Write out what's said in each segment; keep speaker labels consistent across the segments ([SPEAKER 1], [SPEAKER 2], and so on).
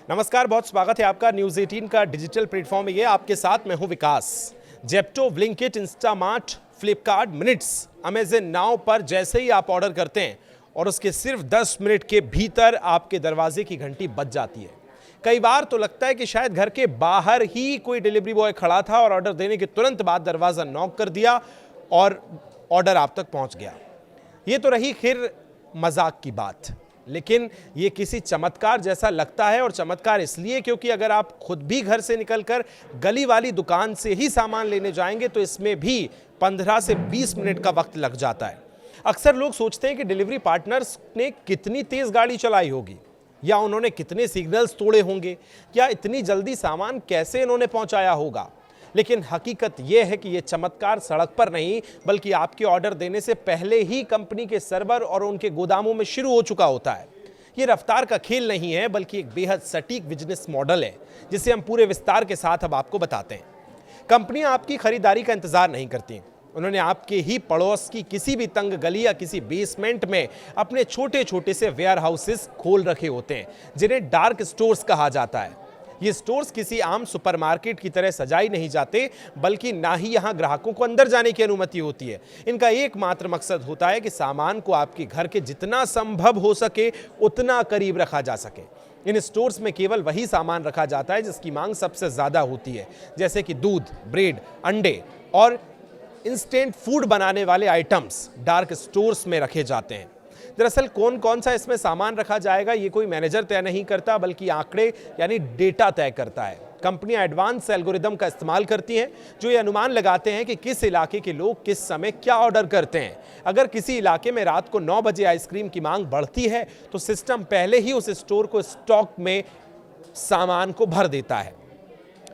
[SPEAKER 1] नमस्कार, बहुत स्वागत है आपका न्यूज़ 18 का डिजिटल प्लेटफॉर्म में। ये आपके साथ मैं हूं Vikas. Zepto, Blinkit, Instamart, Flipkart, Minutes, Amazon Now पर जैसे ही आप ऑर्डर करते हैं और उसके सिर्फ 10 मिनट के भीतर आपके दरवाजे की घंटी बज जाती है। कई बार तो लगता है कि शायद घर के बाहर ही कोई डिलीवरी बॉय खड़ा था और ऑर्डर देने के तुरंत बाद दरवाज़ा नॉक कर दिया और ऑर्डर आप तक पहुंच गया। ये तो रही खैर मजाक की बात, लेकिन ये किसी चमत्कार जैसा लगता है। और चमत्कार इसलिए क्योंकि अगर आप खुद भी घर से निकलकर गली वाली दुकान से ही सामान लेने जाएंगे तो इसमें भी 15 से 20 मिनट का वक्त लग जाता है। अक्सर लोग सोचते हैं कि डिलीवरी पार्टनर्स ने कितनी तेज गाड़ी चलाई होगी, या उन्होंने कितने सिग्नल्स तोड़े होंगे, या इतनी जल्दी सामान कैसे इन्होंने पहुंचाया होगा। लेकिन हकीकत यह है कि यह चमत्कार सड़क पर नहीं बल्कि आपके ऑर्डर देने से पहले ही कंपनी के सर्वर और उनके गोदामों में शुरू हो चुका होता है। यह रफ्तार का खेल नहीं है बल्कि एक बेहद सटीक बिजनेस मॉडल है, जिसे हम पूरे विस्तार के साथ अब आपको बताते हैं। कंपनियां आपकी खरीदारी का इंतजार नहीं करती। उन्होंने आपके ही पड़ोस की किसी भी तंग गली या किसी बेसमेंट में अपने छोटे छोटे से वेयर हाउसेस खोल रखे होते हैं, जिन्हें डार्क स्टोर्स कहा जाता है। ये स्टोर्स किसी आम सुपरमार्केट की तरह सजाए नहीं जाते, बल्कि ना ही यहाँ ग्राहकों को अंदर जाने की अनुमति होती है। इनका एकमात्र मकसद होता है कि सामान को आपके घर के जितना संभव हो सके उतना करीब रखा जा सके। इन स्टोर्स में केवल वही सामान रखा जाता है जिसकी मांग सबसे ज़्यादा होती है, जैसे कि दूध, ब्रेड, अंडे और इंस्टेंट फूड बनाने वाले आइटम्स डार्क स्टोर्स में रखे जाते हैं। दरअसल कौन कौन सा इसमें सामान रखा जाएगा ये कोई मैनेजर तय नहीं करता, बल्कि आंकड़े यानी डेटा तय करता है। कंपनियां एडवांस एल्गोरिदम का इस्तेमाल करती हैं जो ये अनुमान लगाते हैं कि किस इलाके के लोग किस समय क्या ऑर्डर करते हैं। अगर किसी इलाके में रात को 9 बजे आइसक्रीम की मांग बढ़ती है तो सिस्टम पहले ही उस स्टोर को स्टॉक में सामान को भर देता है।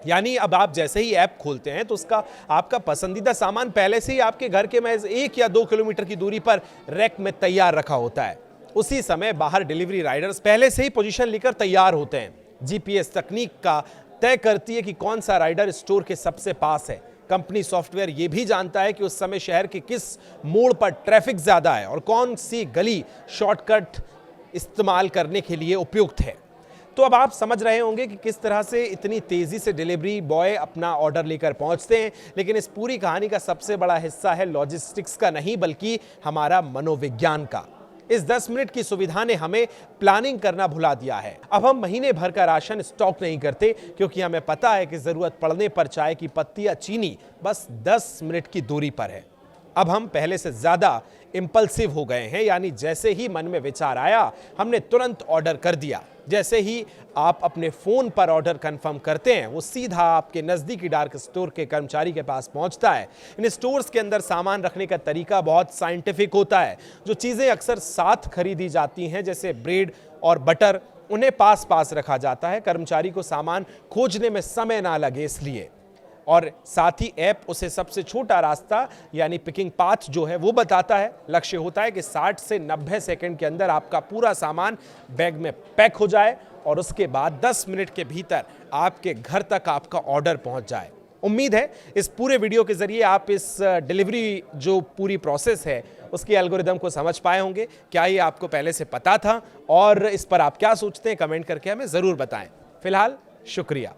[SPEAKER 1] यानी अब आप जैसे ही ऐप खोलते हैं तो उसका आपका पसंदीदा सामान पहले से ही आपके घर के महज 1 या 2 किलोमीटर की दूरी पर रैक में तैयार रखा होता है। उसी समय बाहर डिलीवरी राइडर्स पहले से ही पोजीशन लेकर तैयार होते हैं। जीपीएस तकनीक का तय करती है कि कौन सा राइडर स्टोर के सबसे पास है। कंपनी सॉफ्टवेयर यह भी जानता है कि उस समय शहर के किस मोड़ पर ट्रैफिक ज्यादा है और कौन सी गली शॉर्टकट इस्तेमाल करने के लिए उपयुक्त है। तो अब आप समझ रहे होंगे कि किस तरह से इतनी तेजी से डिलीवरी बॉय अपना ऑर्डर लेकर पहुंचते हैं। लेकिन इस पूरी कहानी का सबसे बड़ा हिस्सा है लॉजिस्टिक्स का नहीं बल्कि हमारा मनोविज्ञान का। इस 10 मिनट की सुविधा ने हमें प्लानिंग करना भुला दिया है। अब हम महीने भर का राशन स्टॉक नहीं करते क्योंकि हमें पता है कि जरूरत पड़ने पर चाय की पत्ती या चीनी बस 10 मिनट की दूरी पर है। अब हम पहले से ज्यादा इंपल्सिव हो गए हैं, यानी जैसे ही मन में विचार आया हमने तुरंत ऑर्डर कर दिया। जैसे ही आप अपने फोन पर ऑर्डर कंफर्म करते हैं वो सीधा आपके नजदीकी डार्क स्टोर के कर्मचारी के पास पहुंचता है। इन स्टोर्स के अंदर सामान रखने का तरीका बहुत साइंटिफिक होता है। जो चीजें अक्सर साथ खरीदी जाती हैं जैसे ब्रेड और बटर, उन्हें पास पास रखा जाता है। कर्मचारी को सामान खोजने में समय ना लगे इसलिए, और साथ ही ऐप उसे सबसे छोटा रास्ता यानी पिकिंग पाथ जो है वो बताता है। लक्ष्य होता है कि 60 से 90 सेकंड के अंदर आपका पूरा सामान बैग में पैक हो जाए और उसके बाद 10 मिनट के भीतर आपके घर तक आपका ऑर्डर पहुंच जाए। उम्मीद है इस पूरे वीडियो के जरिए आप इस डिलीवरी जो पूरी प्रोसेस है उसके एल्गोरिदम को समझ पाए होंगे। क्या ये आपको पहले से पता था और इस पर आप क्या सोचते हैं कमेंट करके हमें ज़रूर बताएं। फिलहाल शुक्रिया।